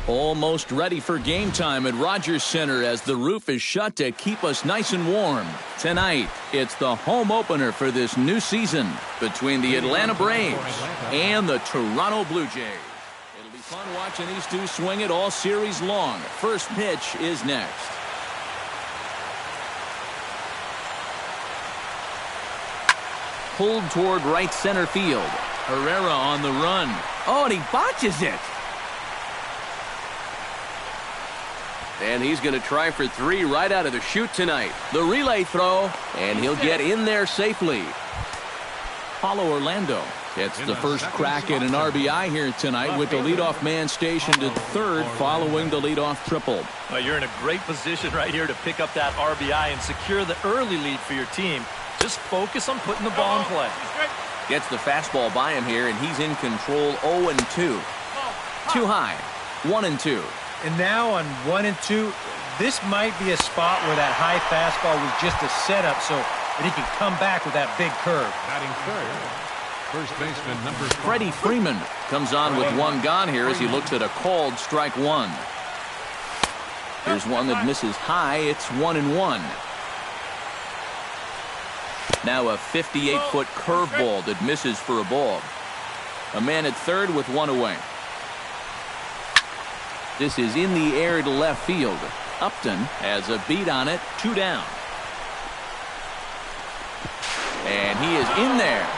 Almost ready for game time at Rogers Center as the roof is shut to keep us nice and warm. Tonight, it's the home opener for this new season between the Atlanta Braves and the Toronto Blue Jays. It'll be fun watching these two swing it all series long. First pitch is next. Pulled toward right center field. Herrera on the run. Oh, and he botches it. And he's going to try for 3 right out of the chute tonight. The relay throw, and he'll get in there safely. Paulo Orlando gets the first crack at an RBI here tonight with the leadoff man stationed at third following the leadoff triple. Well, you're in a great position right here to pick up that RBI and secure the early lead for your team. Just focus on putting the ball in play. Gets the fastball by him here, and he's in control 0-2. Too high, 1-2. And now on 1-2, this might be a spot where that high fastball was just a setup so that he can come back with that big curve. Batting third, first baseman number 5. Freddie Freeman comes on with 1 gone here as he looks at a called strike 1. Here's one that misses high. It's 1-1. Now a 58-foot curveball that misses for a ball. A man at third with 1 away. This is in the air to left field. Upton has a beat on it, 2 down. And he is in there.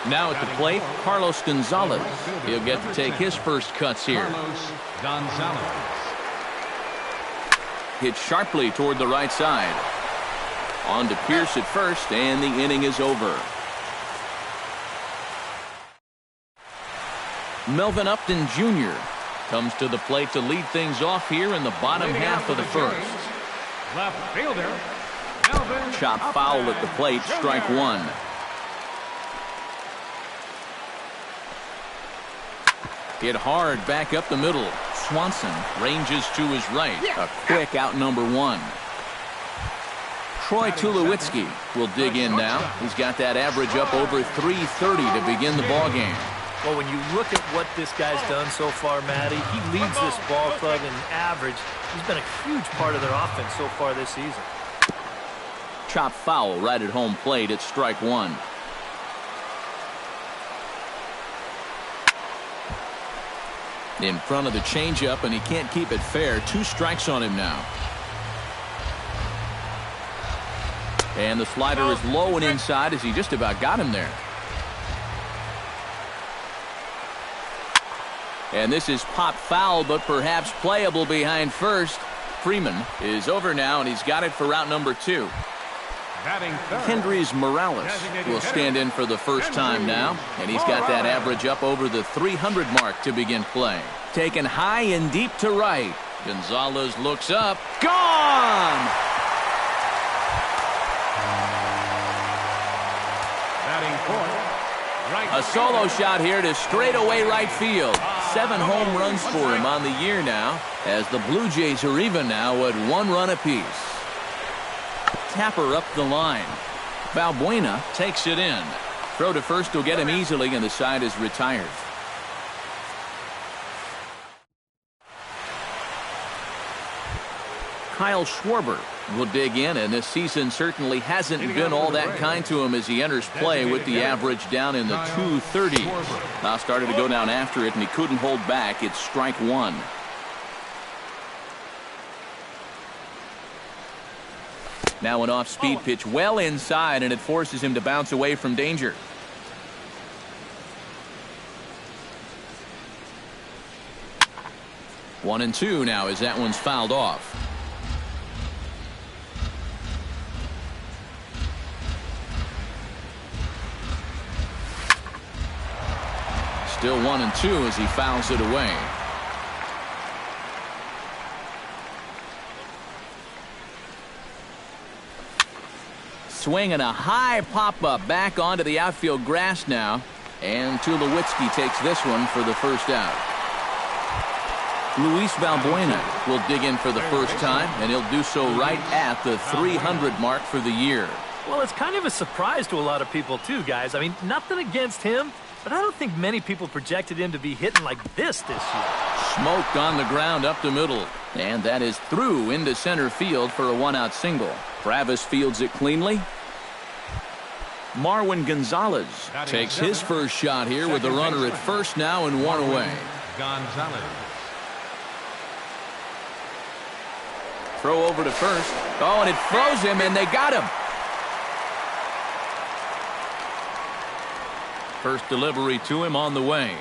Now at the plate, Carlos Gonzalez. He'll get to take his first cuts here. Carlos Gonzalez. Hit sharply toward the right side. On to Pierce at first, and the inning is over. Melvin Upton Jr. comes to the plate to lead things off here in the bottom half of the first. Left fielder, Melvin. Chop foul at the plate, strike 1. Hit hard back up the middle. Swanson ranges to his right. A quick out number 1. Troy Tulowitzki will dig in now. He's got that average up over 330 to begin the ball game. Well, when you look at what this guy's done so far, Matty, he leads this ball club in average. He's been a huge part of their offense so far this season. Chop foul right at home plate. It's strike 1. In front of the changeup, and he can't keep it fair. 2 strikes on him now. And the slider is low and inside as he just about got him there. And this is pop foul, but perhaps playable behind first. Freeman is over now, and he's got it for route number 2. Batting third, Kendrys Morales will stand in for the first time now, and he's got that average up over the 300 mark to begin play. Taken high and deep to right. Gonzalez looks up. Gone! batting fourth, right. A solo shot here to straightaway right field. 7 home runs for him on the year now, as the Blue Jays are even now at 1 run apiece. Tapper up the line. Valbuena takes it in. Throw to first will get him easily, and the side is retired. Kyle Schwarber will dig in, and this season certainly hasn't been all that kind to him as he enters play with the average down in the 230s. Now started to go down after it, and he couldn't hold back. It's strike 1. Now an off-speed pitch well inside, and it forces him to bounce away from danger. One and two now as that one's fouled off. Still 1-2 as he fouls it away. Swing and a high pop-up back onto the outfield grass now. And Tulowitzki takes this one for the first out. Luis Valbuena will dig in for the first time, and he'll do so right at the 300 mark for the year. Well, it's kind of a surprise to a lot of people too, guys. I mean, nothing against him. but I don't think many people projected him to be hitting like this year. Smoked on the ground up the middle. And that is through into center field for a one-out single. Travis fields it cleanly. Marwin Gonzalez takes his first shot here with the runner at first now and one away. Gonzalez. Throw over to first. Oh, and it froze him, and they got him. First delivery to him on the way.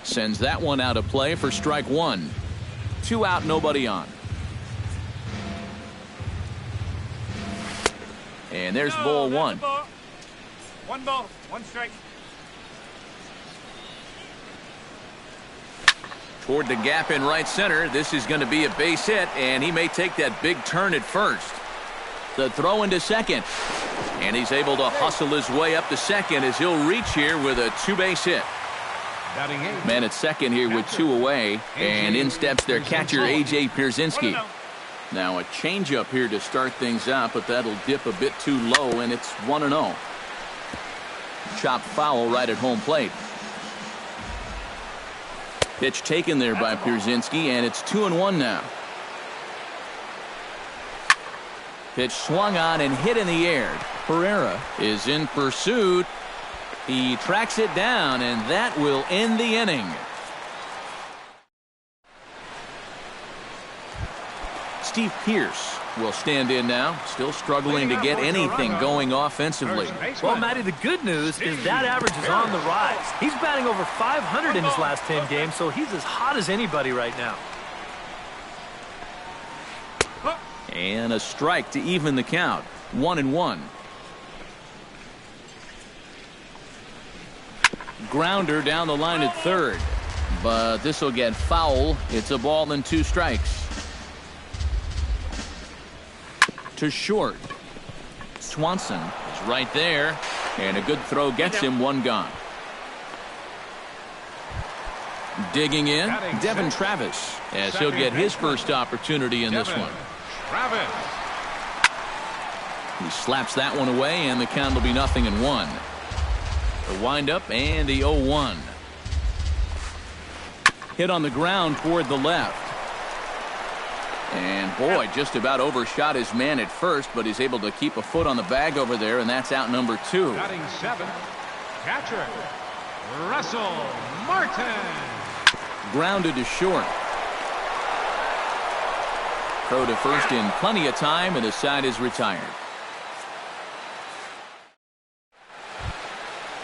Sends that one out of play for strike one. 2 out, nobody on. And there's ball one. One ball, one strike. Toward the gap in right center. This is going to be a base hit, and he may take that big turn at first. The throw into second. And he's able to hustle his way up to second as he'll reach here with a two-base hit. Man at second here with 2 away, and in steps their catcher, A.J. Pierzynski. Now a changeup here to start things out, but that'll dip a bit too low, and it's 1-0. Chopped foul right at home plate. Pitch taken there by Pierzynski, and it's 2-1 now. Pitch swung on and hit in the air. Pereira is in pursuit. He tracks it down, and that will end the inning. Steve Pearce will stand in now, still struggling to get anything going offensively. Well, Matty, the good news is that average is on the rise. He's batting over 500 in his last 10 games, so he's as hot as anybody right now. And a strike to even the count. 1-1. Grounder down the line at third, but this will get foul. It's a ball and 2 strikes. To short. Swanson is right there, and a good throw gets him 1 gone. Digging in, Devin Travis, as he'll get his first opportunity in this one. He slaps that one away, and the count will be 0-1. The windup and the 0-1. Hit on the ground toward the left. And boy, just about overshot his man at first, but he's able to keep a foot on the bag over there, and that's out number 2. Batting 7, catcher Russell Martin. Grounded to short. Throw to first in plenty of time, and the side is retired.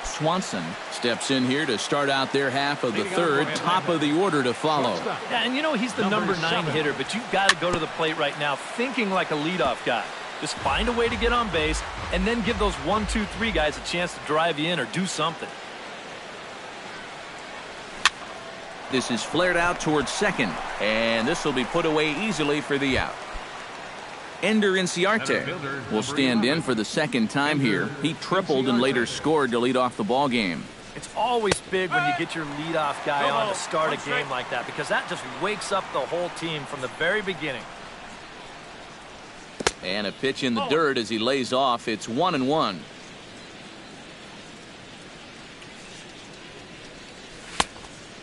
Swanson steps in here to start out their half of the third. Top of the order to follow. Yeah, and you know he's the number 9 hitter, but you've got to go to the plate right now thinking like a leadoff guy. Just find a way to get on base and then give those 1, 2, 3 guys a chance to drive you in or do something. This is flared out towards second, and this will be put away easily for the out. Ender Inciarte will stand in for the second time here. He tripled and later scored to lead off the ball game. It's always big when you get your leadoff guy on to start a game like that, because that just wakes up the whole team from the very beginning. And a pitch in the dirt as he lays off. It's 1-1.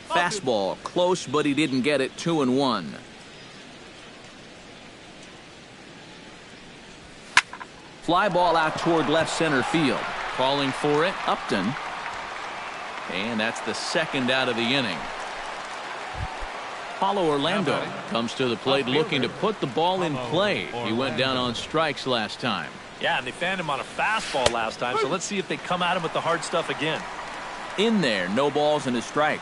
Fastball close, but he didn't get it. 2-1. Fly ball out toward left center field. Calling for it, Upton. And that's the second out of the inning. Paulo Orlando comes to the plate looking to put the ball in play. He went down on strikes last time. Yeah, and they fanned him on a fastball last time, so let's see if they come at him with the hard stuff again. In there, no balls and a strike.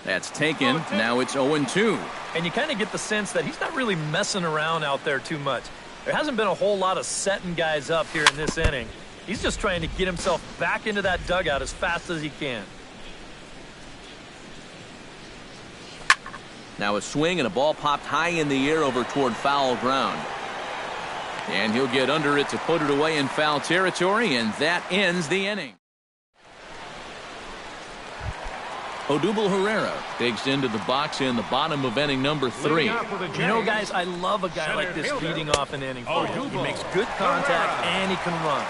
That's taken. Now it's 0-2. And you kind of get the sense that he's not really messing around out there too much. There hasn't been a whole lot of setting guys up here in this inning. He's just trying to get himself back into that dugout as fast as he can. Now a swing and a ball popped high in the air over toward foul ground. And he'll get under it to put it away in foul territory, and that ends the inning. Odubel Herrera digs into the box in the bottom of inning number 3. You know, guys, I love a guy like this leading off an inning for you. He makes good contact and he can run.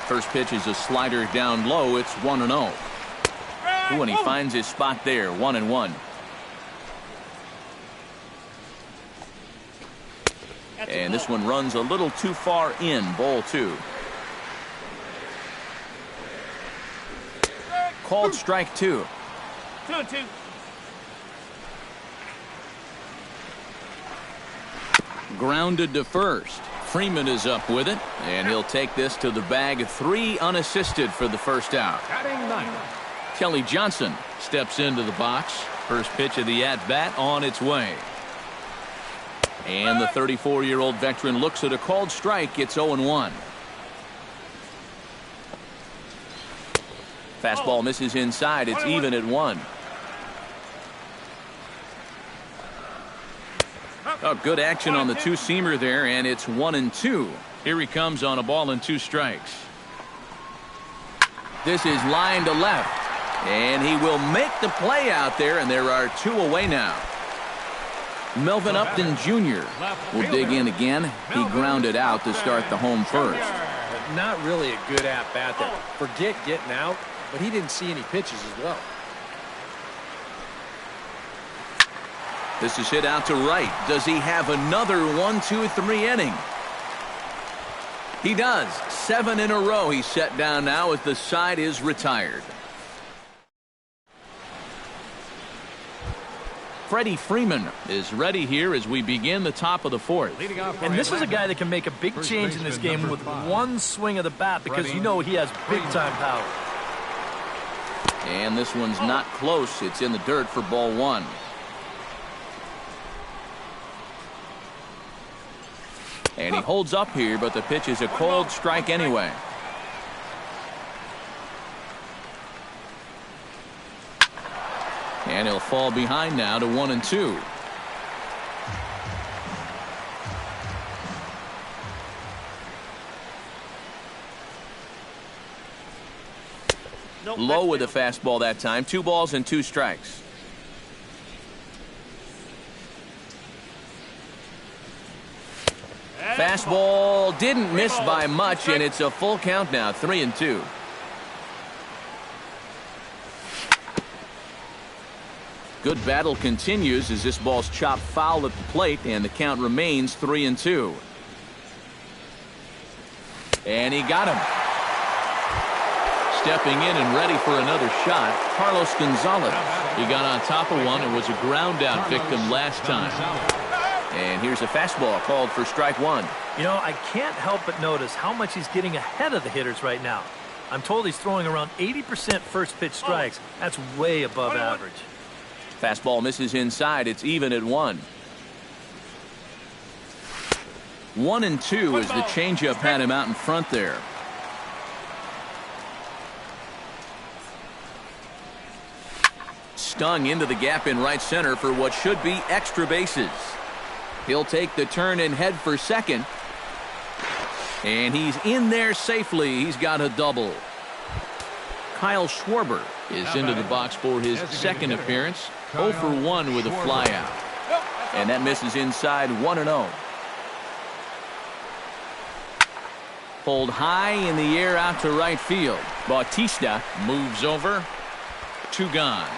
First pitch is a slider down low. It's 1-0. Ooh, and he finds his spot there, 1-1. And this one runs a little too far in, ball 2. Called strike 2. 2-2. Grounded to first. Freeman is up with it, and he'll take this to the bag. 3 unassisted for the first out. Batting 9th. Kelly Johnson steps into the box. First pitch of the at-bat on its way. And the 34-year-old veteran looks at a called strike. It's 0-1. Fastball misses inside. It's even at 1. Oh, good action on the two-seamer there, and it's 1-2. Here he comes on a ball and 2 strikes. This is line to left, and he will make the play out there, and there are 2 away now. Melvin Upton Jr. will dig in again. He grounded out to start the home first. Not really a good at-bat there. Forget getting out, but he didn't see any pitches as well. This is hit out to right. Does he have another 1-2-3 inning? He does. 7 in a row he's set down now as the side is retired. Freddie Freeman is ready here as we begin the top of the 4th. And this is a guy that can make a big change in this game with one swing of the bat because you know he has big-time power. And this one's not close. It's in the dirt for ball 1. And he holds up here, but the pitch is a called strike anyway. And he'll fall behind now to 1-2. Low with a fastball that time. 2 balls and 2 strikes. Fastball didn't miss by much, and it's a full count now, 3-2. Good battle continues as this ball's chopped foul at the plate, and the count remains 3-2. And he got him. Stepping in and ready for another shot, Carlos Gonzalez. He got on top of one and was a ground out victim last time. And here's a fastball called for strike 1. You know, I can't help but notice how much he's getting ahead of the hitters right now. I'm told he's throwing around 80% first pitch strikes. That's way above average. Fastball misses inside. It's even at 1. 1-2 as the changeup had him out in front there. Stung into the gap in right center for what should be extra bases. He'll take the turn and head for second. And he's in there safely. He's got a double. Kyle Schwarber is into the box for his second appearance. 0 for 1 with a flyout. And that misses inside, 1-0. Pulled high in the air out to right field. Bautista moves over. 2 gone.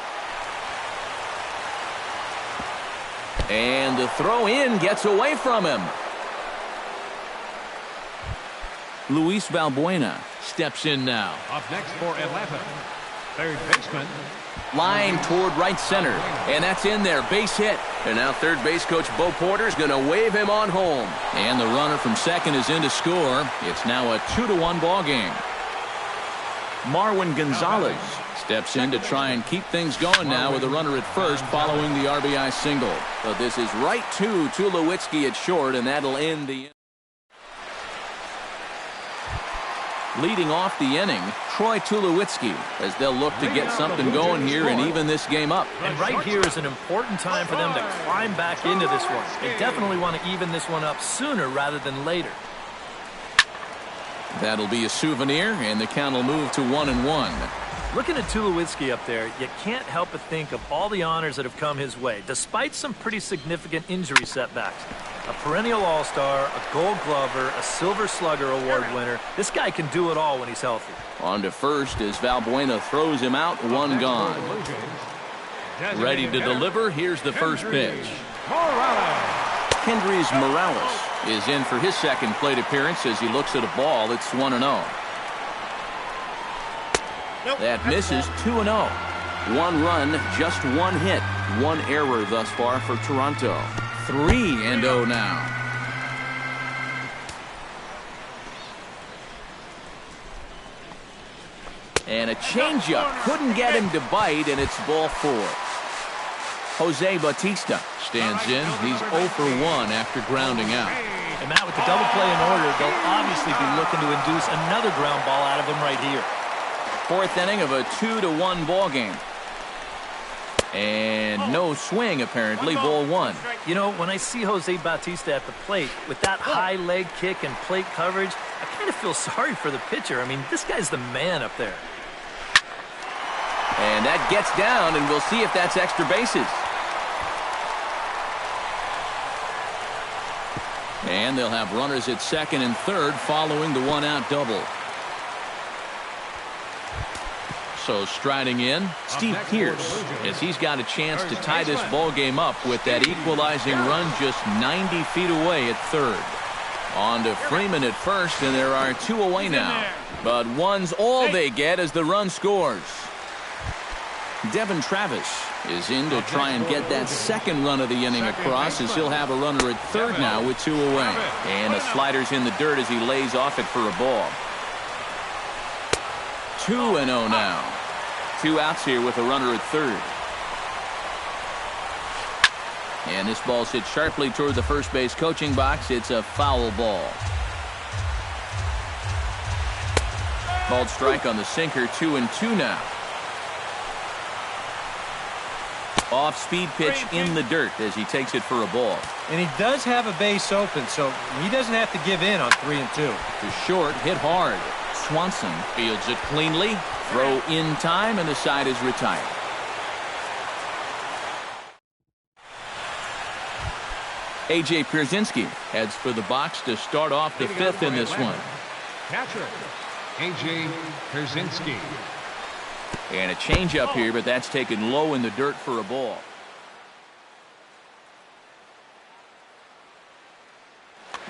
And the throw in gets away from him. Luis Valbuena steps in now. Up next for Atlanta, third baseman. Line toward right center. And that's in there. Base hit. And now third base coach Bo Porter's going to wave him on home. And the runner from second is in to score. It's now a 2-1 ball game. Marwin Gonzalez steps in to try and keep things going now with a runner at first following the RBI single. But this is right to Tulowitzki at short, and that'll end the inning. Leading off the inning, Troy Tulowitzki, as they'll look to get something going here and even this game up. And right here is an important time for them to climb back into this one. They definitely want to even this one up sooner rather than later. That'll be a souvenir, and the count will move to 1-1. Looking at Tulowitzki up there, you can't help but think of all the honors that have come his way, despite some pretty significant injury setbacks. A perennial all-star, a gold glover, a silver slugger award winner. This guy can do it all when he's healthy. On to first as Valbuena throws him out, one gone. Ready to deliver, here's the first pitch. Kendrys Morales is in for his second plate appearance as he looks at a ball. It's 1-0. That misses 2-0. One run, just one hit, one error thus far for Toronto. 3-0 now. And a changeup couldn't get him to bite, and it's ball 4. Jose Bautista stands in. He's 0 for 1 after grounding out. And Matt, with the double play in order, they'll obviously be looking to induce another ground ball out of him right here. Fourth inning of a 2-1 ball game. And no swing, apparently, ball 1. You know, when I see Jose Bautista at the plate with that high leg kick and plate coverage, I kind of feel sorry for the pitcher. I mean, this guy's the man up there. And that gets down, and we'll see if that's extra bases. And they'll have runners at second and third following the one-out double. So striding in, Steve Pearce, as he's got a chance to tie this ball game up with that equalizing run just 90 feet away at third. On to Freeman at first, and there are 2 away now. But one's all they get as the run scores. Devin Travis is in to try and get that second run of the inning across, as he'll have a runner at third now with 2 away. And the slider's in the dirt as he lays off it for a ball. 2-0 now. 2 outs here with a runner at third. And this ball's hit sharply toward the first base coaching box. It's a foul ball. Called strike on the sinker. 2-2 now. Off-speed pitch in the dirt as he takes it for a ball. And he does have a base open, so he doesn't have to give in on 3-2. To short, hit hard. Swanson fields it cleanly. Throw in time, and the side is retired. A.J. Pierzynski heads for the box to start off the fifth in this one. Catcher, A.J. Pierzynski. And a changeup here, but that's taken low in the dirt for a ball.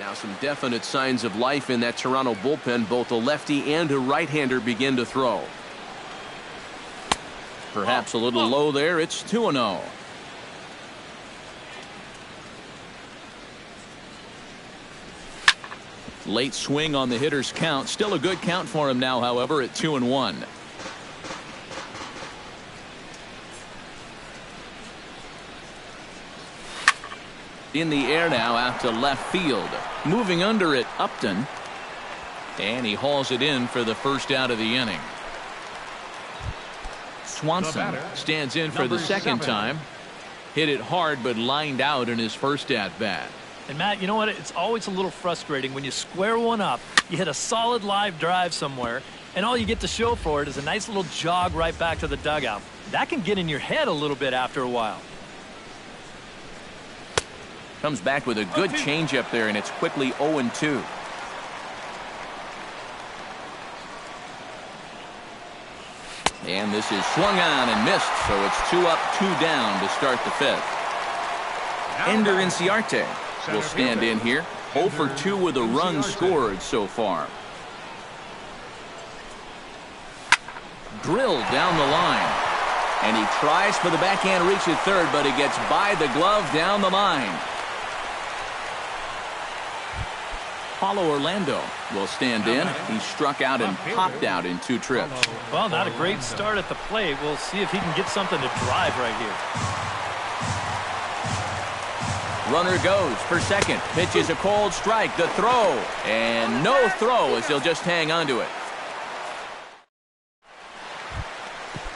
Now some definite signs of life in that Toronto bullpen. Both a lefty and a right-hander begin to throw. Perhaps a little low there. It's 2-0. Late swing on the hitter's count. Still a good count for him now, however, at 2-1. In the air now out to left field. Moving under it, Upton. And he hauls it in for the first out of the inning. Swanson stands in for the second time. Hit it hard, but lined out in his first at-bat. And Matt, you know what? It's always a little frustrating when you square one up, you hit a solid live drive somewhere, and all you get to show for it is a nice little jog right back to the dugout. That can get in your head a little bit after a while. Comes back with a good changeup there, and it's quickly 0-2. And this is swung on and missed, so it's 2 up, 2 down to start the fifth. Ender Inciarte will stand in here. 0 for 2 with a run scored so far. Drilled down the line. And he tries for the backhand reach at third, but he gets by the glove down the line. Paulo Orlando will stand in. He struck out and popped out in 2 trips. Well, not a great start at the plate. We'll see if he can get something to drive right here. Runner goes for second. Pitches a cold strike. The throw. And no throw as he'll just hang onto it.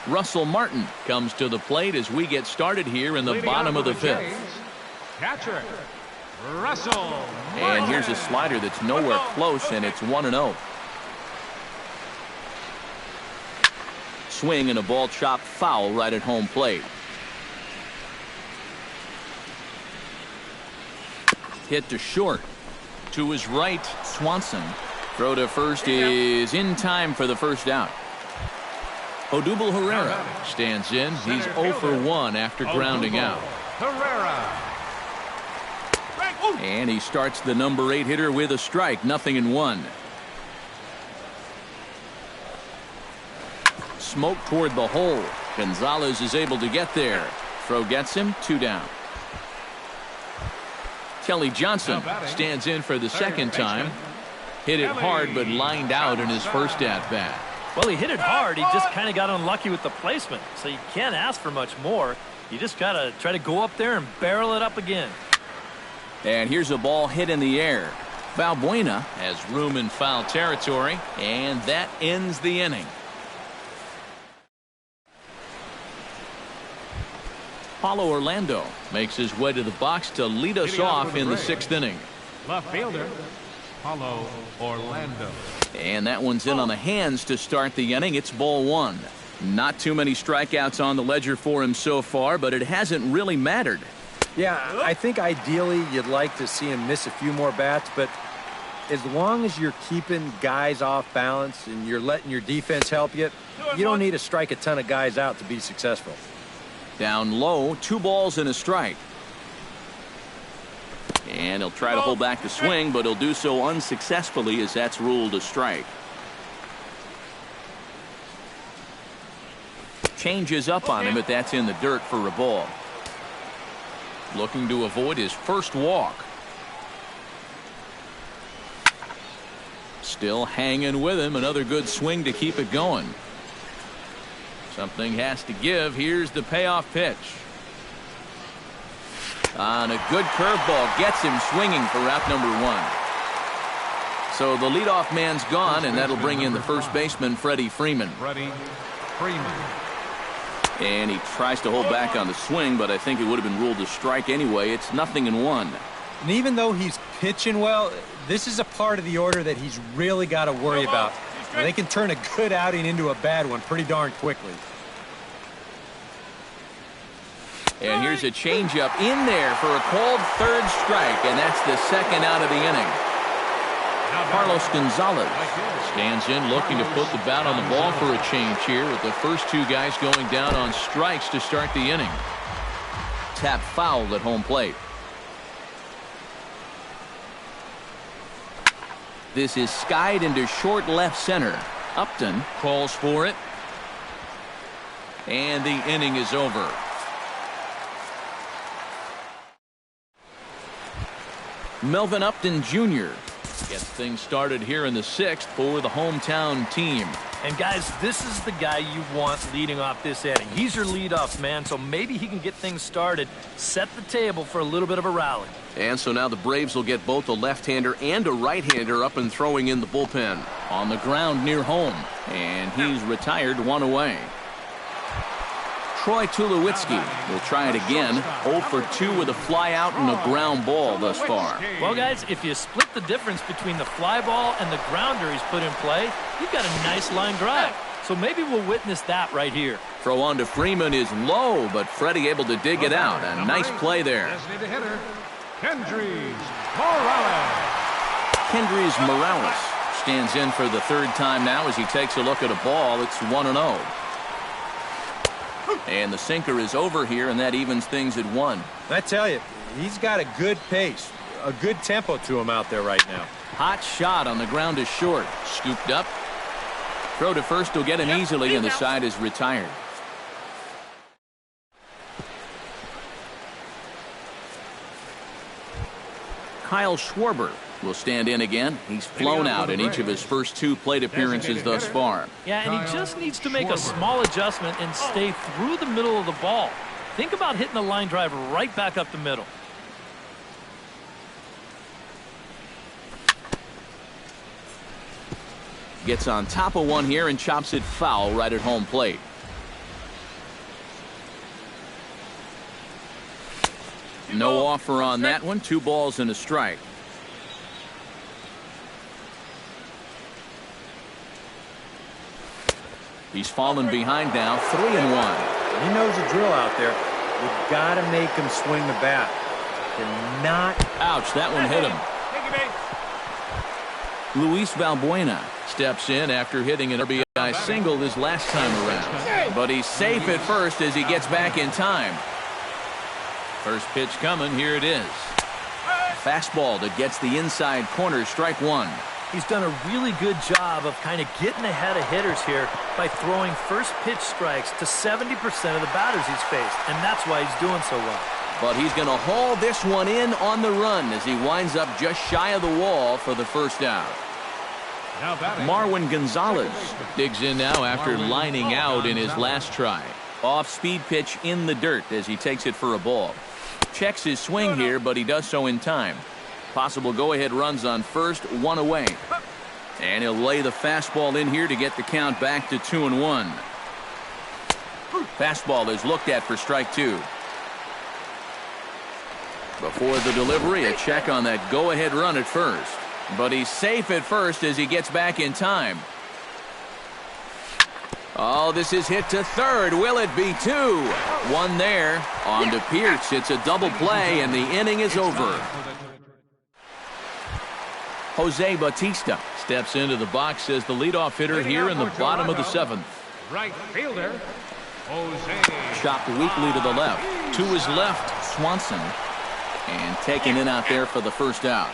Russell Martin comes to the plate as we get started here in the bottom of the fifth. Catcher, Russell. And here's a slider that's nowhere close, and it's 1-0. swing and a ball chopped foul right at home plate. Hit to short. To his right, Swanson. Throw to first is in time for the first out. Odubel Herrera stands in. He's 0 for 1 after grounding out. Herrera. And he starts the number 8 hitter with a strike. 0-1. Smoke toward the hole. Gonzalez is able to get there. Throw gets him. 2 down. Kelly Johnson stands in for the second time. Hit it hard but lined out in his first at-bat. Well, he hit it hard. He just kind of got unlucky with the placement. So you can't ask for much more. You just got to try to go up there and barrel it up again. And here's a ball hit in the air. Valbuena has room in foul territory, and that ends the inning. Paulo Orlando makes his way to the box to lead us off in the 6th inning. Left fielder, Paulo Orlando. And that one's in on the hands to start the inning. It's ball 1. Not too many strikeouts on the ledger for him so far, but it hasn't really mattered. Yeah, I think ideally you'd like to see him miss a few more bats, but as long as you're keeping guys off balance and you're letting your defense help you, you don't need to strike a ton of guys out to be successful. Down low, 2 balls and a strike. And he'll try to hold back the swing, but he'll do so unsuccessfully as that's ruled a strike. Changes up on him, but that's in the dirt for a ball. Looking to avoid his first walk. Still hanging with him. Another good swing to keep it going. Something has to give. Here's the payoff pitch. On a good curveball, gets him swinging for out number 1. So the leadoff man's gone, and that'll bring in the first baseman, Freddie Freeman. Freddie Freeman. And he tries to hold back on the swing, but I think it would have been ruled a strike anyway. It's 0-1. And even though he's pitching well, this is a part of the order that he's really got to worry about. They can turn a good outing into a bad one pretty darn quickly. And here's a changeup in there for a called third strike, and that's the second out of the inning. Carlos Gonzalez stands in, looking to put the bat on the ball for a change here, with the first 2 guys going down on strikes to start the inning. Tap foul at home plate. This is skied into short left center. Upton calls for it. And the inning is over. Melvin Upton Jr. gets things started here in the 6th for the hometown team. And guys, this is the guy you want leading off this inning. He's your leadoff man, so maybe he can get things started, set the table for a little bit of a rally. And so now the Braves will get both a left-hander and a right-hander up and throwing in the bullpen. On the ground near home. And he's retired 1 away. Troy Tulowitzki will try it again. 0 for 2 with a fly out and a ground ball thus far. Well, guys, if you split the difference between the fly ball and the grounder he's put in play, you've got a nice line drive. So maybe we'll witness that right here. Throw on to Freeman is low, but Freddie able to dig it out. A nice play there. Kendrys Morales. Kendrys Morales stands in for the 3rd time now as he takes a look at a ball. It's 1-0. And the sinker is over here, and that evens things at 1. I tell you, he's got a good pace, a good tempo to him out there right now. Hot shot on the ground is short. Scooped up. Throw to first will get him easily, and the side is retired. Kyle Schwarber will stand in again. He's flown out in each of his first 2 plate appearances thus far. Yeah, and he just needs to make a small adjustment and stay through the middle of the ball. Think about hitting the line drive right back up the middle. Gets on top of one here and chops it foul right at home plate. No offer on that one. 2 balls and a strike. He's fallen behind now, 3-1. He knows the drill out there. You've got to make him swing the bat. Cannot. Ouch, that one hit him. Take your base. Luis Valbuena steps in after hitting an RBI single his last time around. But he's safe at first as he gets back in time. First pitch coming, here it is. Fastball that gets the inside corner, strike one. He's done a really good job of kind of getting ahead of hitters here by throwing first pitch strikes to 70% of the batters he's faced, and that's why he's doing so well. But he's going to haul this one in on the run as he winds up just shy of the wall for the first out. Marwin Gonzalez digs in now after lining out in his last try. Off-speed pitch in the dirt as he takes it for a ball. Checks his swing here, but he does so in time. Possible go-ahead runs on first, one away. And he'll lay the fastball in here to get the count back to 2-1. Fastball is looked at for strike two. Before the delivery, a check on that go-ahead run at first. But he's safe at first as he gets back in time. Oh, this is hit to third. Will it be two? One there. On to Pierce. It's a double play, and the inning is over. Jose Bautista steps into the box as the leadoff hitter here in the bottom of the seventh. Right fielder, Jose. Chopped weakly to the left. To his left, Swanson. And taken in out there for the first out.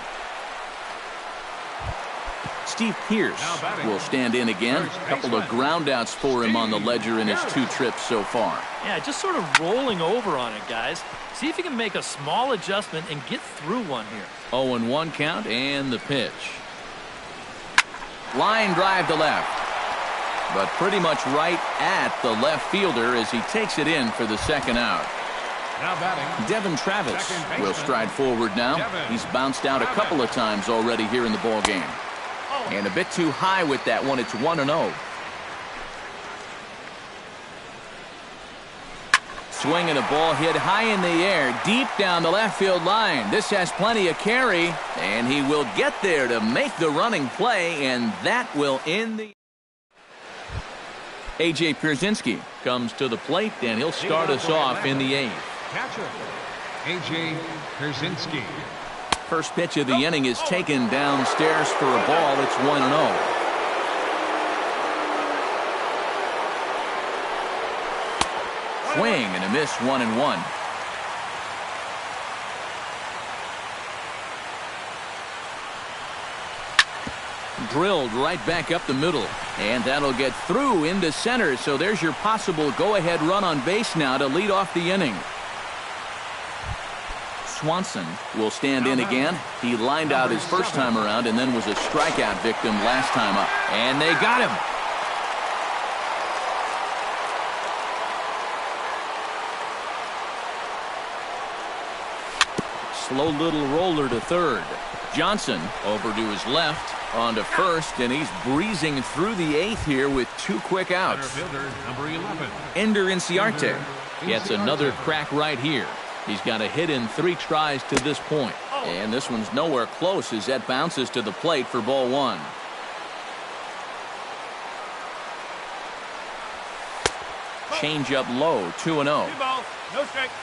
Steve Pierce will stand in again. A couple of ground outs for him on the ledger in his two trips so far. Yeah, just sort of rolling over on it, guys. See if you can make a small adjustment and get through one here. 0-1 count and the pitch. Line drive to left. But pretty much right at the left fielder as he takes it in for the second out. Now batting, Devin Travis will stride forward now. He's bounced out a couple of times already here in the ball game. And a bit too high with that one. It's 1-0. Swinging a ball hit high in the air, deep down the left field line. This has plenty of carry, and he will get there to make the running play, and that will end the... A.J. Pierzynski comes to the plate, and he'll start us off in the eighth. catcher, A.J. Pierzynski. First pitch of the inning is taken downstairs for a ball. It's 1-0. Swing and a miss, 1-1. Drilled right back up the middle, and that'll get through into center. So there's your possible go-ahead run on base now to lead off the inning. Swanson will stand in again. He lined out his first time around and then was a strikeout victim last time up. And they got him. Slow little roller to third. Johnson over to his left, on to first, and he's breezing through the eighth here with two quick outs. Fielder, number 11. Ender Inciarte gets another crack right here. He's got a hit in 3 tries to this point. And this one's nowhere close as that bounces to the plate for ball one. Change up low, 2-0. 2 balls, no strikes.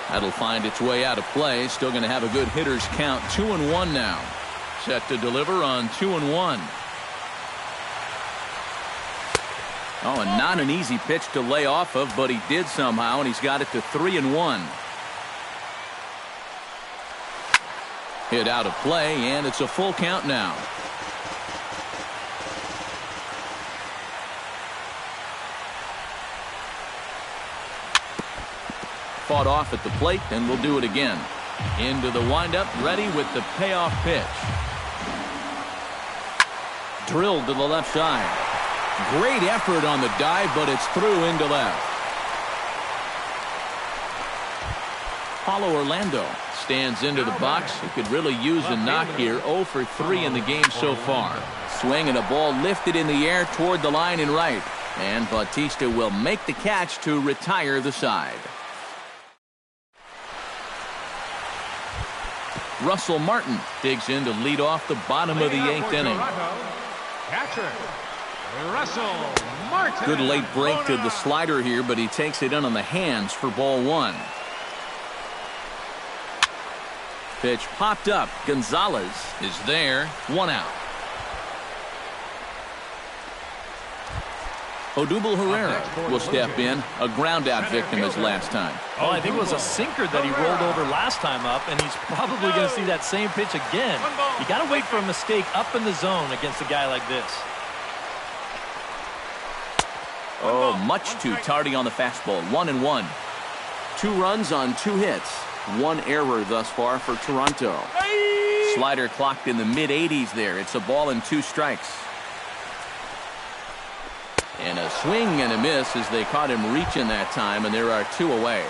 That'll find its way out of play. Still going to have a good hitter's count. 2-1 now. Set to deliver on 2-1. Oh, and not an easy pitch to lay off of, but he did somehow, and he's got it to 3-1. Hit out of play, and it's a full count now. Fought off at the plate, and we'll do it again. Into the windup, ready with the payoff pitch. Drilled to the left side. Great effort on the dive, but it's through into left. Paulo Orlando stands into the box. He could really use a knock here. 0 for 3 in the game so far. Swing and a ball lifted in the air toward the line and right. And Bautista will make the catch to retire the side. Russell Martin digs in to lead off the bottom of the 8th inning. Catcher, Russell Martin. Good late break to the slider here, but he takes it in on the hands for ball 1. Pitch popped up. Gonzalez is there. 1 out. Odubel Herrera will step in. A ground out victim as last time. Oh, I think it was a sinker that he rolled over last time up, and he's probably going to see that same pitch again. You got to wait for a mistake up in the zone against a guy like this. Oh, much too tardy on the fastball. 1-1. 2 runs on 2 hits. 1 error thus far for Toronto. Slider clocked in the mid-80s there. It's a ball and 2 strikes. And a swing and a miss as they caught him reaching that time, and there are 2 away.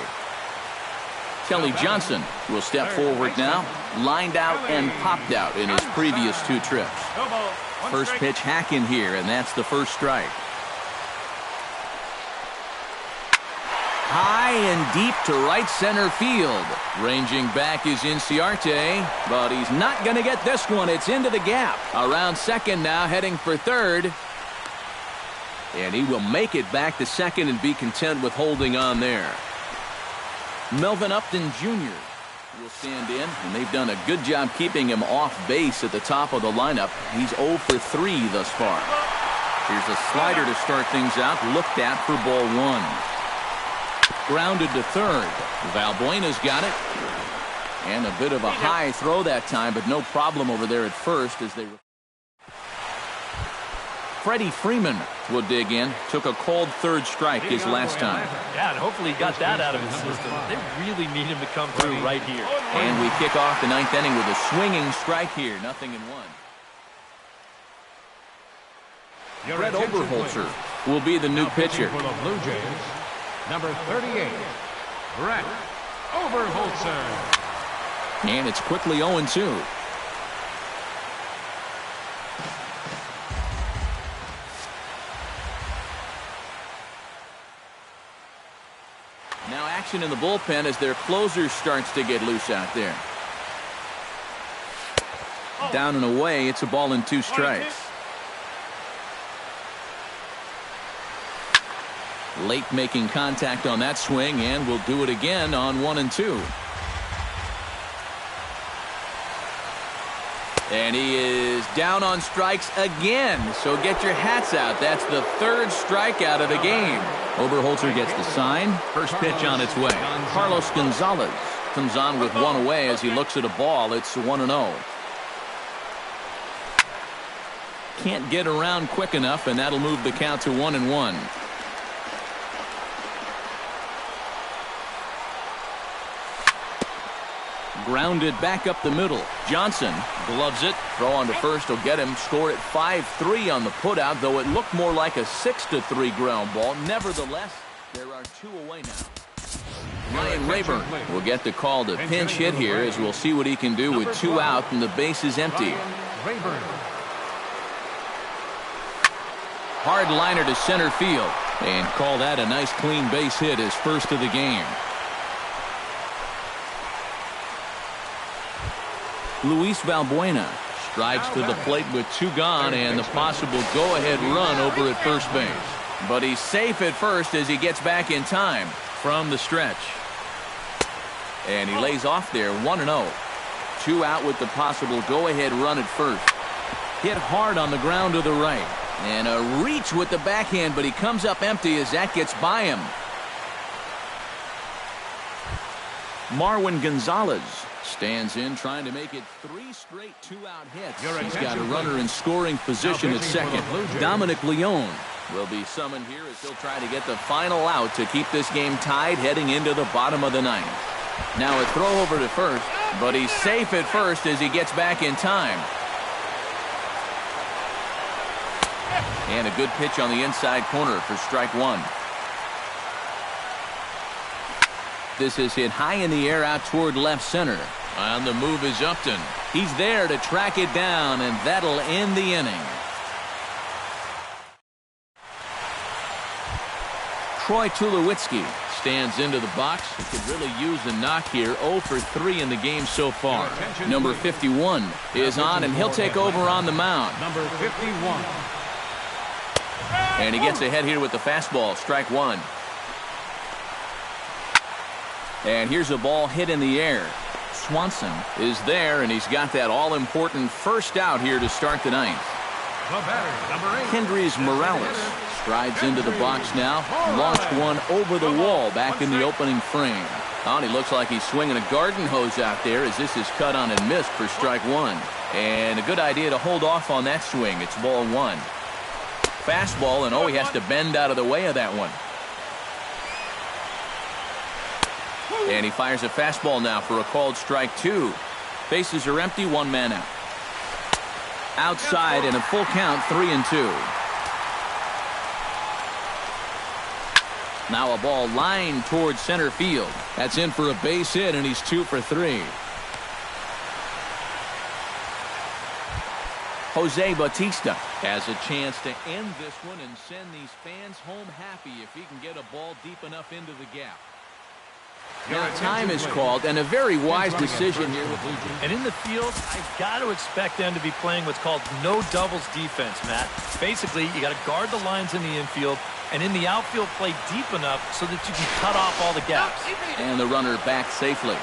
Kelly Johnson will step forward now. Lined out and popped out in his previous 2 trips. First pitch hack in here, and that's the first strike. High and deep to right center field. Ranging back is Inciarte, but he's not going to get this one. It's into the gap. Around second now, heading for third. And he will make it back to second and be content with holding on there. Melvin Upton Jr. will stand in, and they've done a good job keeping him off base at the top of the lineup. He's 0 for 3 thus far. Here's a slider to start things out, looked at for ball 1. Grounded to third. Valbuena's got it. And a bit of a high throw that time, but no problem over there at first as they... Freddie Freeman will dig in. Took a cold third strike his last time. Yeah, and hopefully he got that out of his system. They really need him to come through right here. And we kick off the 9th inning with a swinging strike here. 0-1. Brett Oberholzer will be the new pitcher. For the Blue Jays, number 38, Brett Oberholzer. And it's quickly 0-2. Now action in the bullpen as their closer starts to get loose out there. Down and away, it's a ball and 2 strikes. Late making contact on that swing, and will do it again on 1 and 2. And he is down on strikes again. So get your hats out. That's the 3rd strikeout of the game. Oberholzer gets the sign. First pitch on its way. Carlos Gonzalez comes on with 1 away as he looks at a ball. It's 1-0. Can't get around quick enough, and that'll move the count to 1-1. Grounded back up the middle. Johnson gloves it. Throw on to first will get him. Score at 5-3 on the putout, though it looked more like a 6-3 ground ball. Nevertheless, there are 2 away now. Ryan Rayburn will get the call to pinch hit here, as we'll see what he can do with 2 out and the base is empty. Hard liner to center field, and call that a nice clean base hit, his first of the game. Luis Valbuena strides to the plate with 2 gone and the possible go-ahead run over at first base. But he's safe at first as he gets back in time from the stretch. And he lays off there, 1-0. 2 out with the possible go-ahead run at first. Hit hard on the ground to the right. And a reach with the backhand, but he comes up empty as that gets by him. Marwin Gonzalez stands in, trying to make it 3 straight 2-out hits. He's got a runner in scoring position at second. Dominic Leone will be summoned here as he'll try to get the final out to keep this game tied heading into the bottom of the 9th. Now a throw over to first, but he's safe at first as he gets back in time. And a good pitch on the inside corner for strike 1. This is hit high in the air out toward left center. On the move is Upton. He's there to track it down, and that'll end the inning. Troy Tulowitzki stands into the box. He could really use a knock here. 0 for 3 in the game so far. Number 51 is on, and he'll take over on the mound. Number 51. And he gets ahead here with the fastball. Strike one. And here's a ball hit in the air. Swanson is there, and he's got that all-important first out here to start the ninth. The batter, number 8. Kendrys Morales strides into the box now. Launched one over the wall back in the opening frame. Oh, he looks like he's swinging a garden hose out there as this is cut on and missed for strike one. And a good idea to hold off on that swing. It's ball one. Fastball, and he has to bend out of the way of that one. And he fires a fastball now for a called strike two. Bases are empty, one man out. Outside and a full count, 3-2. Now a ball lined towards center field. That's in for a base hit, and he's 2 for 3. Jose Bautista has a chance to end this one and send these fans home happy if he can get a ball deep enough into the gap. Now time is called, and a very wise decision here. And in the field, I've got to expect them to be playing what's called no doubles defense, Matt. Basically, you got to guard the lines in the infield, and in the outfield, play deep enough so that you can cut off all the gaps. And the runner back safely.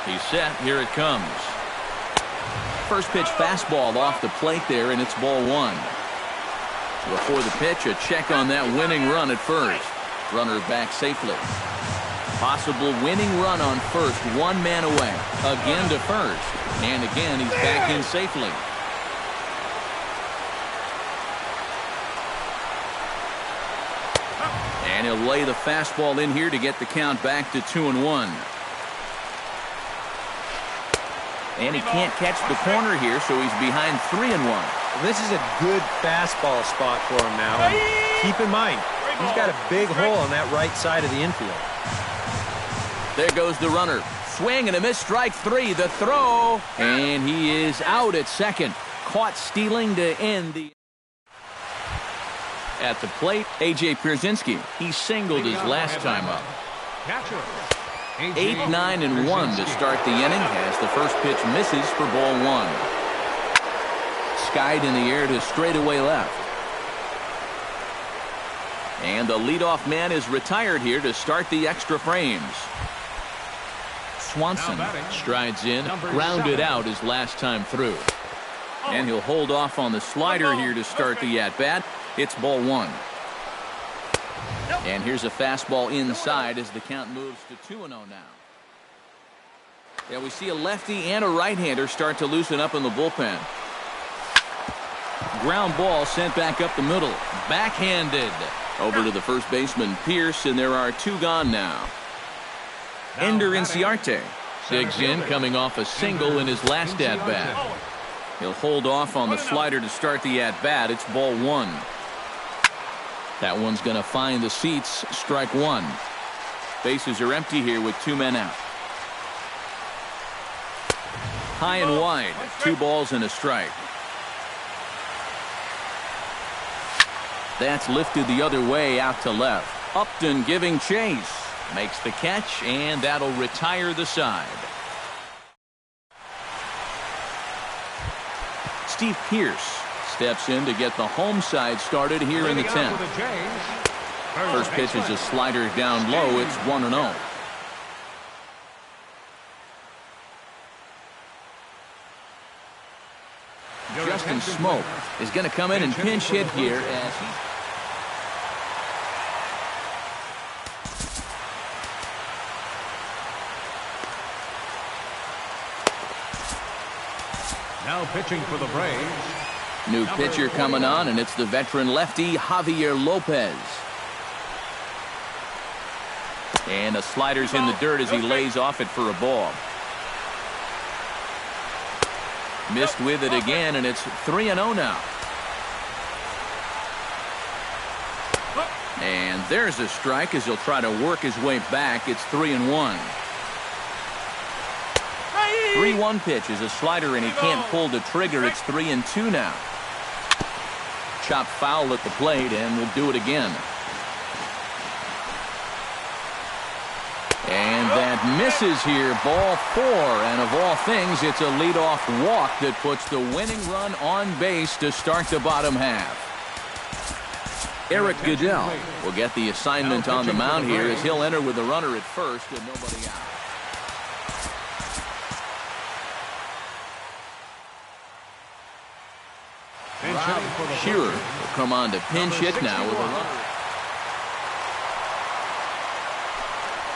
He's set. Here it comes. First pitch fastball off the plate there, and it's ball one. Before the pitch, a check on that winning run at first. Runner back safely. Possible winning run on first, one man away. Again to first. And again, he's back in safely. And he'll lay the fastball in here to get the count back to 2-1. And he can't catch the corner here, so he's behind 3-1. This is a good fastball spot for him now. And keep in mind, he's got a big hole on that right side of the infield. There goes the runner. Swing and a miss, strike three. The throw, and he is out at second. Caught stealing to end the... At the plate, A.J. Pierzynski. He singled his last time up. 8, 9, and 1 to start the inning as the first pitch misses for ball one. Skied in the air to straightaway left. And the leadoff man is retired here to start the extra frames. Swanson strides in, grounded out his last time through. And he'll hold off on the slider here to start the at-bat. It's ball one. And here's a fastball inside as the count moves to 2-0 now. Yeah, we see a lefty and a right-hander start to loosen up in the bullpen. Ground ball sent back up the middle. Backhanded over to the first baseman, Pierce, and there are two gone now. Ender Inciarte digs in, coming off a single in his last at-bat. He'll hold off on the slider to start the at-bat. It's ball one. That one's going to find the seats. Strike one. Bases are empty here with two men out. High and wide. 2 balls and a strike. That's lifted the other way out to left. Upton giving chase. Makes the catch, and that'll retire the side. Steve Pierce steps in to get the home side started here in the 10th. First pitch is a slider down low. It's 1-0. Justin Smoke is going to come in and pinch hit here as he... Now pitching for the Braves. New pitcher coming on, and it's the veteran lefty Javier Lopez. And the slider's in the dirt as he lays off it for a ball. Missed with it again, and it's 3-0 now. And there's a strike as he'll try to work his way back. It's 3-1. 3-1 pitch is a slider, and he can't pull the trigger. It's 3-2 now. Chop foul at the plate, and will do it again. And that misses here, ball 4. And of all things, it's a leadoff walk that puts the winning run on base to start the bottom half. Eric Goodell will get the assignment on the mound here as he'll enter with the runner at first and nobody out. Rob Shearer will come on to pinch hit now with a runner.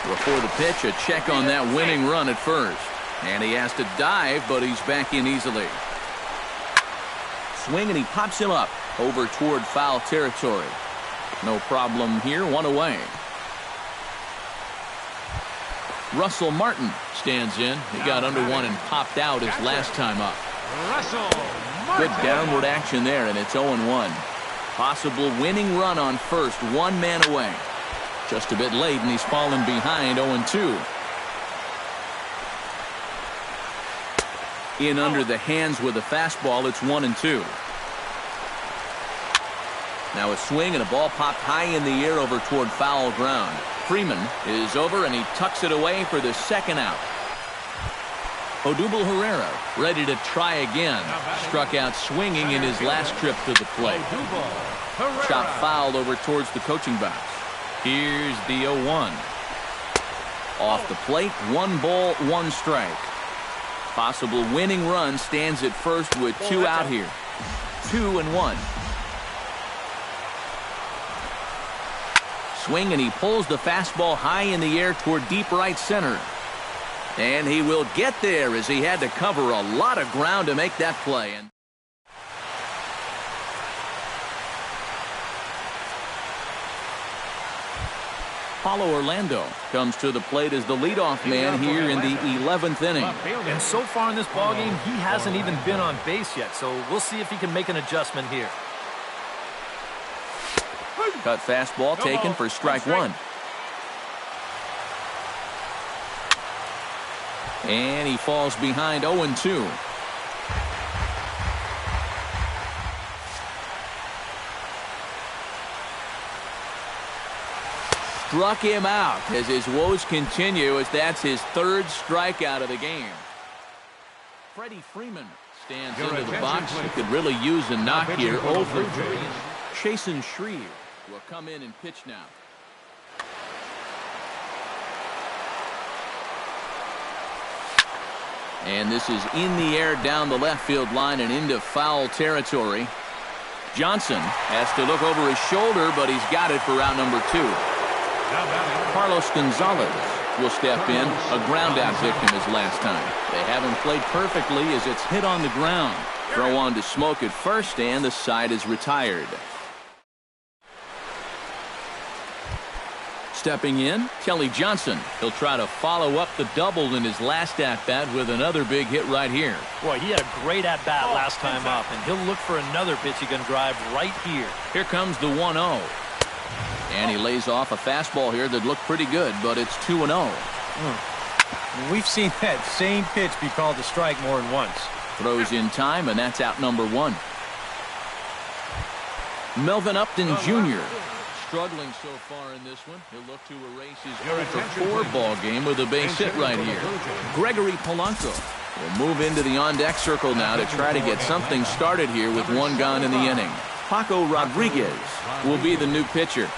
Before the pitch, a check on that winning run at first. And he has to dive, but he's back in easily. Swing, and he pops him up over toward foul territory. No problem here, 1 away. Russell Martin stands in. He got under one and popped out his last time up. Good downward action there, and it's 0-1. Possible winning run on first, 1 man away. Just a bit late, and he's fallen behind 0-2. In under the hands with a fastball, it's 1-2. Now a swing, and a ball popped high in the air over toward foul ground. Freeman is over, and he tucks it away for the second out. Odubel Herrera ready to try again. Struck out swinging in his last trip to the plate. Shot fouled over towards the coaching box. Here's the 0-1. Off the plate, 1 ball, 1 strike. Possible winning run stands at first with 2 out here. 2-1. Swing, and he pulls the fastball high in the air toward deep right center. And he will get there as he had to cover a lot of ground to make that play. And Paulo Orlando comes to the plate as the leadoff man here in the 11th inning. And so far in this ballgame, he hasn't even been on base yet, so we'll see if he can make an adjustment here. Cut fastball taken for strike 1. And he falls behind 0-2. Struck him out as his woes continue, as that's his 3rd strikeout of the game. Freddie Freeman stands into the box. He could really use a knock here. Over. Chasen Shreve will come in and pitch now. And this is in the air down the left field line and into foul territory. Johnson has to look over his shoulder, but he's got it for out number 2. Carlos Gonzalez will step in. A ground out victim his last time. They haven't played perfectly as it's hit on the ground. Throw on to Smoke at first, and the side is retired. Stepping in, Kelly Johnson. He'll try to follow up the double in his last at-bat with another big hit right here. Boy, he had a great at-bat last time up, and he'll look for another pitch he can drive right here. Here comes the 1-0. And he lays off a fastball here that looked pretty good, but it's 2-0. We've seen that same pitch be called a strike more than once. Throws in time, and that's out number 1. Melvin Upton Jr. struggling so far in this one. He'll look to erase his 0-4 ball game with a base hit right here. Gregory Polanco will move into the on-deck circle now to try to get something started here with 1 gone in the inning. Paco Rodriguez will be the new pitcher.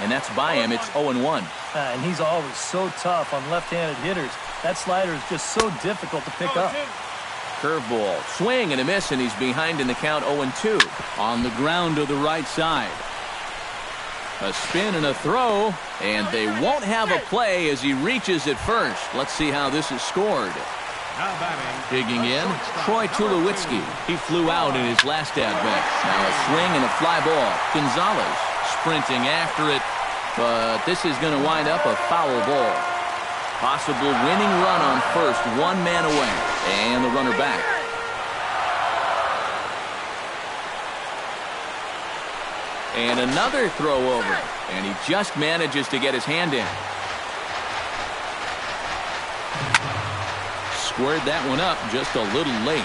And that's by him. It's 0-1. And he's always so tough on left-handed hitters. That slider is just so difficult to pick up. Curveball, swing and a miss, and he's behind in the count 0-2. On the ground to the right side. A spin and a throw, and they won't have a play as he reaches at first. Let's see how this is scored. Digging in, Troy Tulowitzki. He flew out in his last at-bat. Now a swing and a fly ball. Gonzalez sprinting after it, but this is going to wind up a foul ball. Possible winning run on first, 1 man away, and the runner back. And another throw over, and he just manages to get his hand in. Squared that one up just a little late.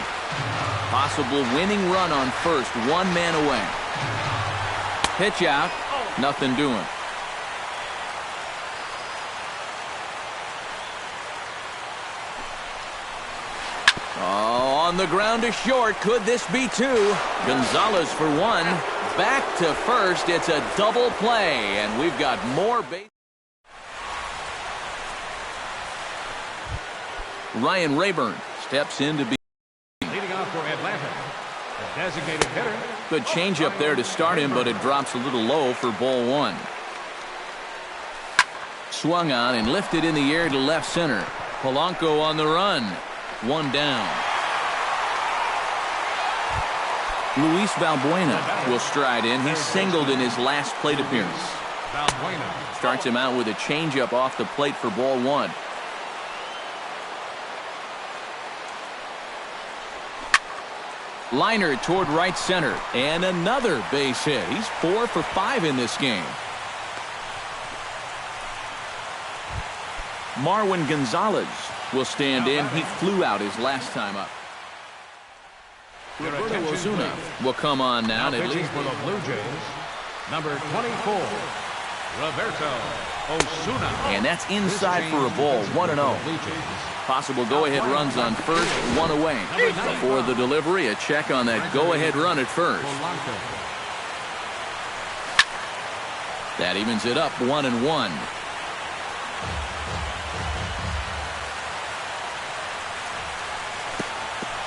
Possible winning run on first, one man away. Pitch out, nothing doing. Oh, on the ground to short. Could this be two? Gonzalez for one. Back to first. It's a double play, and we've got more base. Ryan Rayburn steps in to be Leading off for Atlanta, the designated hitter. good changeup there to start him, but it drops a little low for ball one. Swung on and lifted in the air to left center. Polanco on the run. One down. Luis Valbuena will stride in. He singled in his last plate appearance. Valbuena. Starts him out with a changeup off the plate for ball one. Liner toward right center. And another base hit. He's 4 for 5 in this game. Marwin Gonzalez will stand in. He flew out his last time up. Roberto Osuna will come on now. Now pitching for the Blue Jays, number 24, Roberto Osuna. And that's inside for a ball, 1-0. Possible go-ahead runs on first, one away. Before the delivery, a check on that go-ahead run at first. That evens it up, 1-1.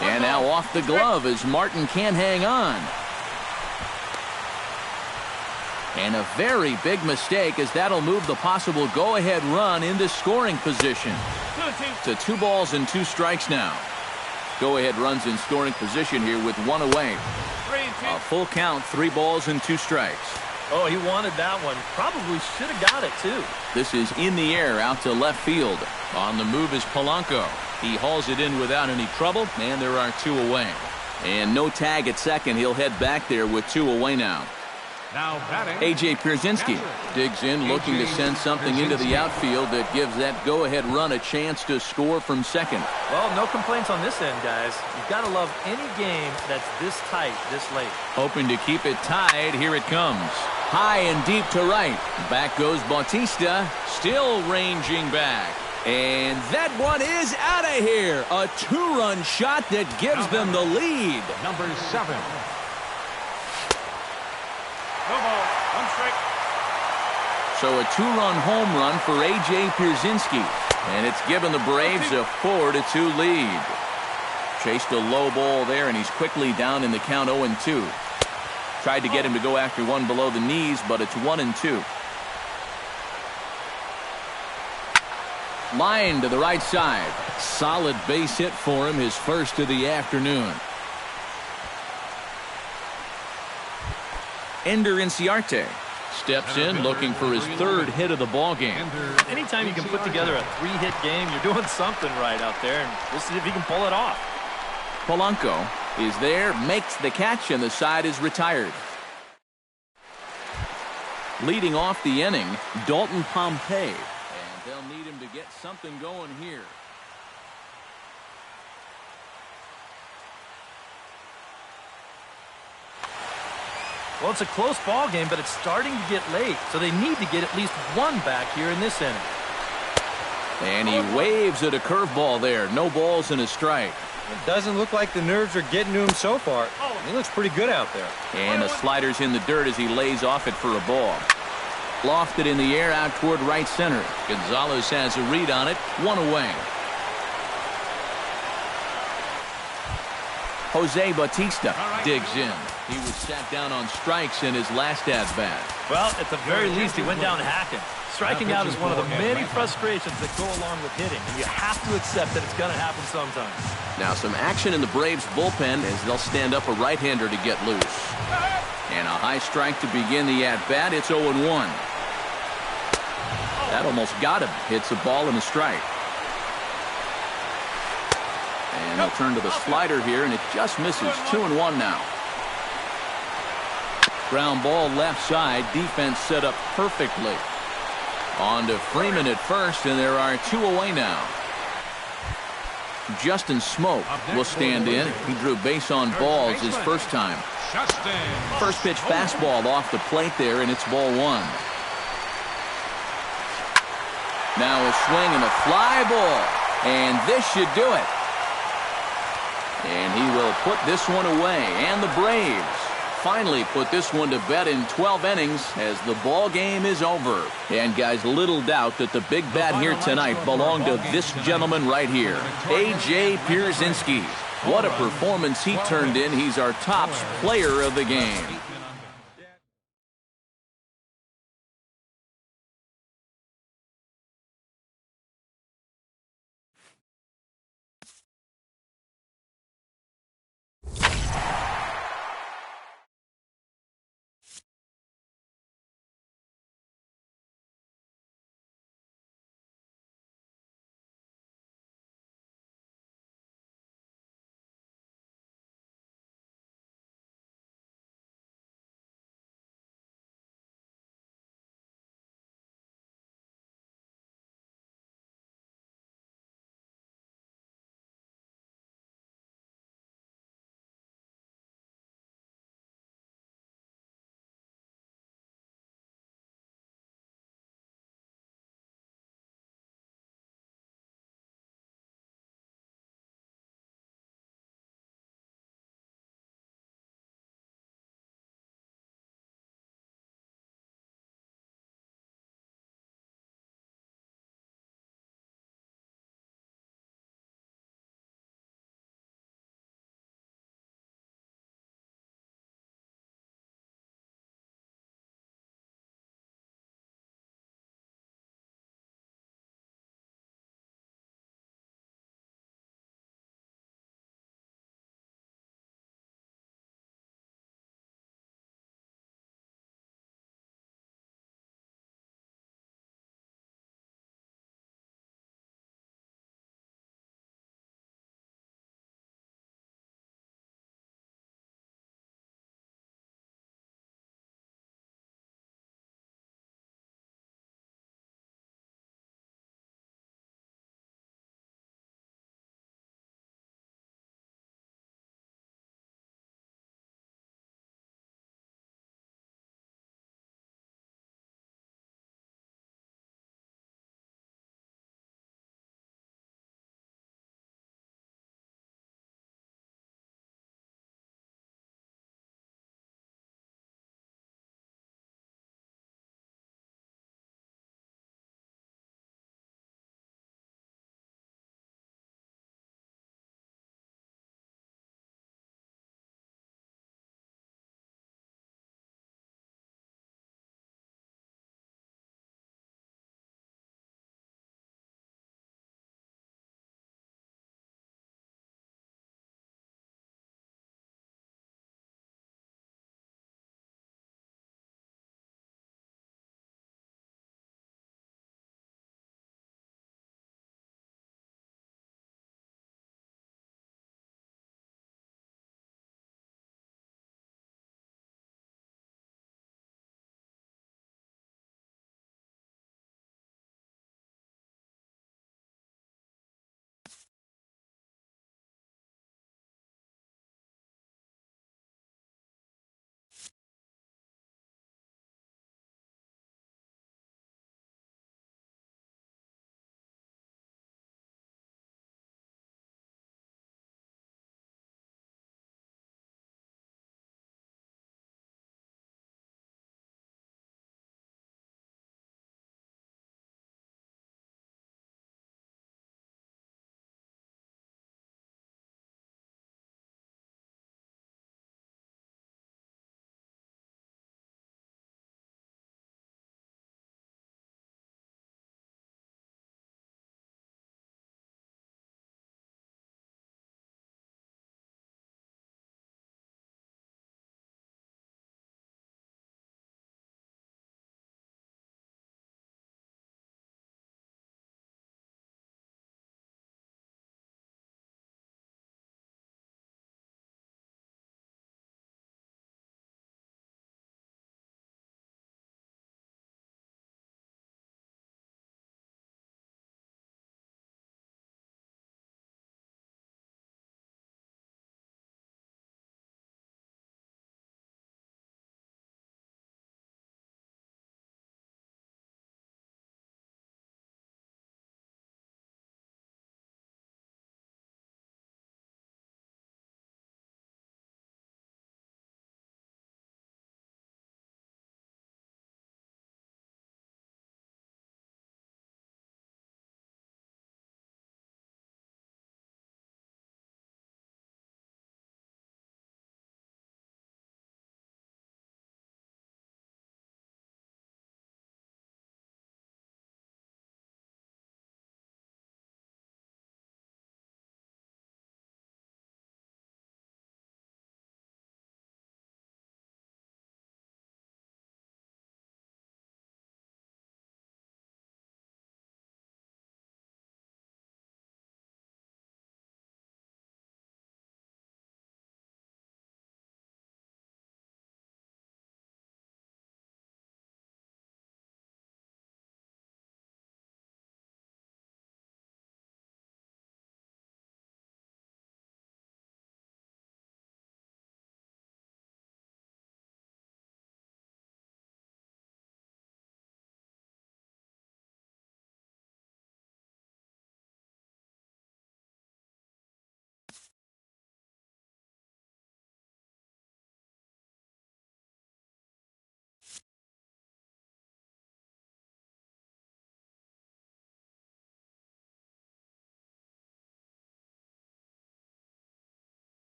And now off the glove as Martin can't hang on. And a very big mistake, as that'll move the possible go-ahead run into scoring position. To 2 balls and 2 strikes now. Go-ahead runs in scoring position here with 1 away. A full count, 3 balls and 2 strikes. Oh, he wanted that one. Probably should have got it, too. This is in the air out to left field. On the move is Polanco. He hauls it in without any trouble, and there are 2 away. And no tag at second. He'll head back there with 2 away now. Now batting, A.J. Pierzynski digs in, looking to send something into the outfield that gives that go-ahead run a chance to score from second. Well, no complaints on this end, guys. You've got to love any game that's this tight, this late. Hoping to keep it tied. Here it comes. High and deep to right. Back goes Bautista, still ranging back. And that one is out of here. A 2-run shot that gives them the lead. number 7. No ball. 1 strike. So a 2-run home run for A.J. Pierzynski. And it's given the Braves a 4-2 lead. Chased a low ball there, and he's quickly down in the count 0-2. Tried to get him to go after one below the knees, but it's 1-2. Line to the right side. Solid base hit for him, his first of the afternoon. Ender Inciarte steps in, looking for his 3rd hit of the ball game. Anytime you can put together a 3-hit game, you're doing something right out there, and we'll see if he can pull it off. Polanco is there, makes the catch, and the side is retired. Leading off the inning, Dalton Pompey. And they'll need him to get something going here. Well, it's a close ball game, but it's starting to get late, so they need to get at least 1 back here in this inning. And he waves at a curveball there. No balls and a strike. It doesn't look like the nerves are getting to him so far. He looks pretty good out there. And the slider's in the dirt as he lays off it for a ball. Lofted in the air out toward right center. Gonzalez has a read on it. 1 away. Jose Bautista digs in. He was sat down on strikes in his last at-bat. Well, at the very least, he went down hacking. Striking out is one of the many frustrations that go along with hitting, and you have to accept that it's going to happen sometime. Now some action in the Braves bullpen as they'll stand up a right-hander to get loose. And a high strike to begin the at-bat. It's 0-1. That almost got him. Hits a ball and a strike. And they'll turn to the slider here, and it just misses. 2-1 now. Ground ball left side. Defense set up perfectly. On to Freeman at first, and there are 2 away now. Justin Smoke will stand in. He drew base on balls his first time. First pitch fastball off the plate there, and it's ball one. Now a swing and a fly ball, and this should do it. And he will put this one away, and the Braves finally put this one to bed in 12 innings as the ball game is over. And guys, little doubt that the big bat here tonight belonged to this gentleman right here, A.J. Pierzynski. What a performance he turned in. He's our top player of the game.